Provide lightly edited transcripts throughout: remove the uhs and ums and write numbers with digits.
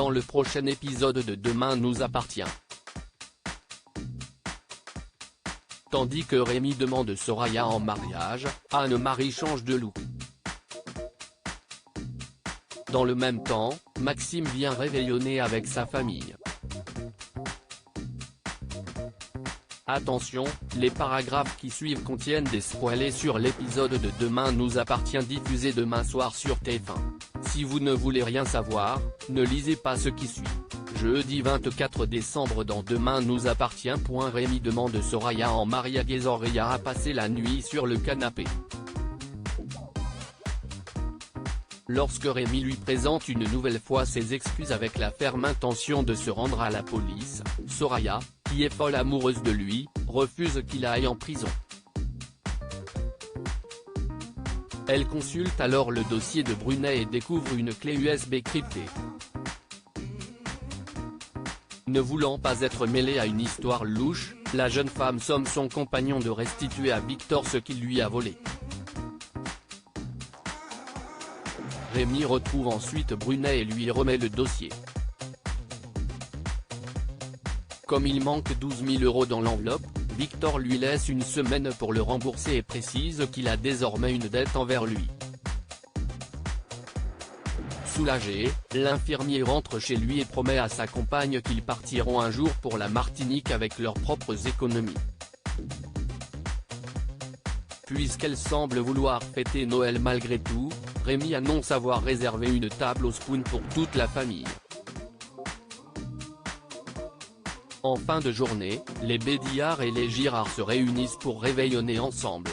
dans le prochain épisode de Demain nous appartient. Tandis que Rémi demande Soraya en mariage, Anne-Marie change de look. Dans le même temps, Maxime vient réveillonner avec sa famille. Attention, les paragraphes qui suivent contiennent des spoilers sur l'épisode de Demain nous appartient diffusé demain soir sur TF1. Si vous ne voulez rien savoir, ne lisez pas ce qui suit. Jeudi 24 décembre dans Demain nous appartient. Rémi demande Soraya en mariage. Soraya a passé la nuit sur le canapé. Lorsque Rémi lui présente une nouvelle fois ses excuses avec la ferme intention de se rendre à la police, Soraya, qui est folle amoureuse de lui, refuse qu'il aille en prison. Elle consulte alors le dossier de Brunet et découvre une clé USB cryptée. Ne voulant pas être mêlée à une histoire louche, la jeune femme somme son compagnon de restituer à Victor ce qu'il lui a volé. Rémi retrouve ensuite Brunet et lui remet le dossier. Comme il manque 12 000 € dans l'enveloppe, Victor lui laisse une semaine pour le rembourser et précise qu'il a désormais une dette envers lui. Soulagé, l'infirmier rentre chez lui et promet à sa compagne qu'ils partiront un jour pour la Martinique avec leurs propres économies. Puisqu'elle semble vouloir fêter Noël malgré tout, Rémi annonce avoir réservé une table au Spoon pour toute la famille. En fin de journée, les Bédillard et les Girard se réunissent pour réveillonner ensemble.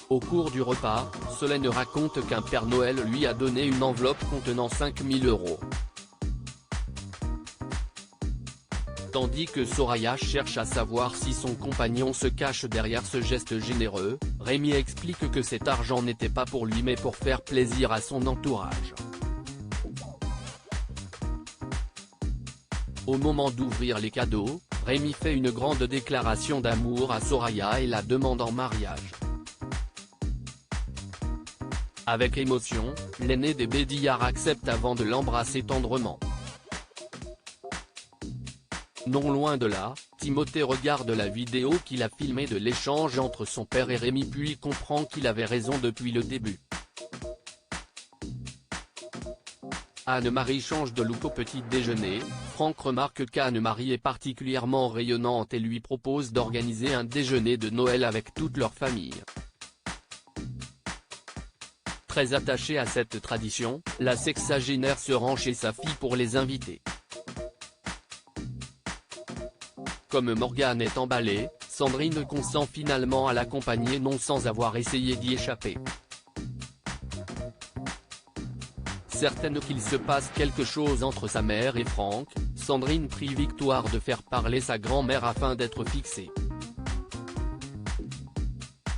Au cours du repas, Solène raconte qu'un Père Noël lui a donné une enveloppe contenant 5 000 €. Tandis que Soraya cherche à savoir si son compagnon se cache derrière ce geste généreux, Rémi explique que cet argent n'était pas pour lui mais pour faire plaisir à son entourage. Au moment d'ouvrir les cadeaux, Rémi fait une grande déclaration d'amour à Soraya et la demande en mariage. Avec émotion, l'aîné des Bédillard accepte avant de l'embrasser tendrement. Non loin de là, Timothée regarde la vidéo qu'il a filmée de l'échange entre son père et Rémi puis comprend qu'il avait raison depuis le début. Anne-Marie change de look au petit déjeuner, Franck remarque qu'Anne-Marie est particulièrement rayonnante et lui propose d'organiser un déjeuner de Noël avec toute leur famille. Très attachée à cette tradition, la sexagénaire se rend chez sa fille pour les inviter. Comme Morgane est emballée, Sandrine consent finalement à l'accompagner non sans avoir essayé d'y échapper. Certaine qu'il se passe quelque chose entre sa mère et Franck, Sandrine prie Victoire de faire parler sa grand-mère afin d'être fixée.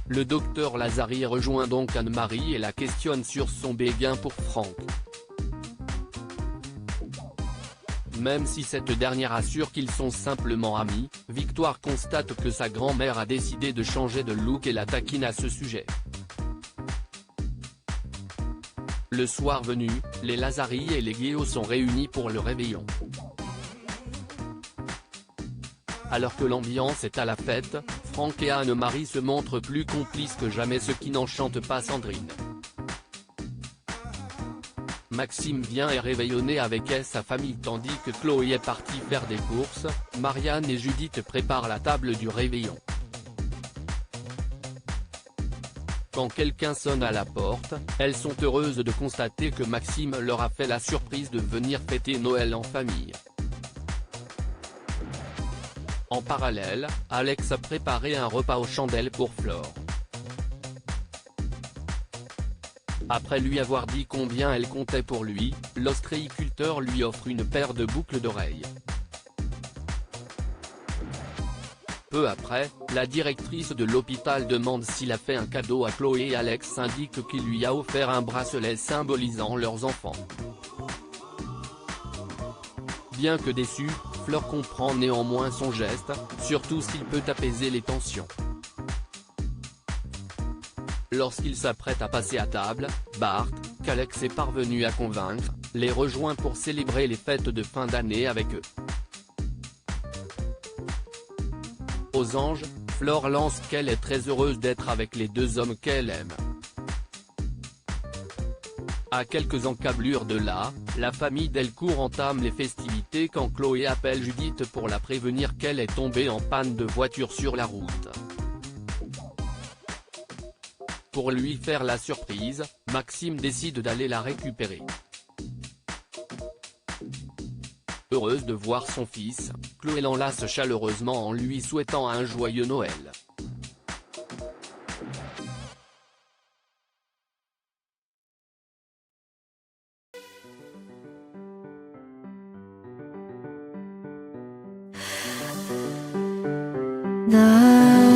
Le docteur Lazari rejoint donc Anne-Marie et la questionne sur son béguin pour Franck. Même si cette dernière assure qu'ils sont simplement amis, Victoire constate que sa grand-mère a décidé de changer de look et la taquine à ce sujet. Le soir venu, les Lazari et les Guéot sont réunis pour le réveillon. Alors que l'ambiance est à la fête, Franck et Anne-Marie se montrent plus complices que jamais, ce qui n'enchante pas Sandrine. Maxime vient et réveillonner avec sa famille tandis que Chloé est partie faire des courses, Marianne et Judith préparent la table du réveillon. Quand quelqu'un sonne à la porte, elles sont heureuses de constater que Maxime leur a fait la surprise de venir fêter Noël en famille. En parallèle, Alex a préparé un repas aux chandelles pour Flore. Après lui avoir dit combien elle comptait pour lui, l'ostréiculteur lui offre une paire de boucles d'oreilles. Peu après, la directrice de l'hôpital demande s'il a fait un cadeau à Chloé et Alex indique qu'il lui a offert un bracelet symbolisant leurs enfants. Bien que déçu, Fleur comprend néanmoins son geste, surtout s'il peut apaiser les tensions. Lorsqu'il s'apprête à passer à table, Bart, qu'Alex est parvenu à convaincre, les rejoint pour célébrer les fêtes de fin d'année avec eux. Aux anges, Flore lance qu'elle est très heureuse d'être avec les deux hommes qu'elle aime. À quelques encablures de là, la famille Delcourt entame les festivités quand Chloé appelle Judith pour la prévenir qu'elle est tombée en panne de voiture sur la route. Pour lui faire la surprise, Maxime décide d'aller la récupérer. Heureuse de voir son fils, Chloé l'enlace chaleureusement en lui souhaitant un joyeux Noël. 나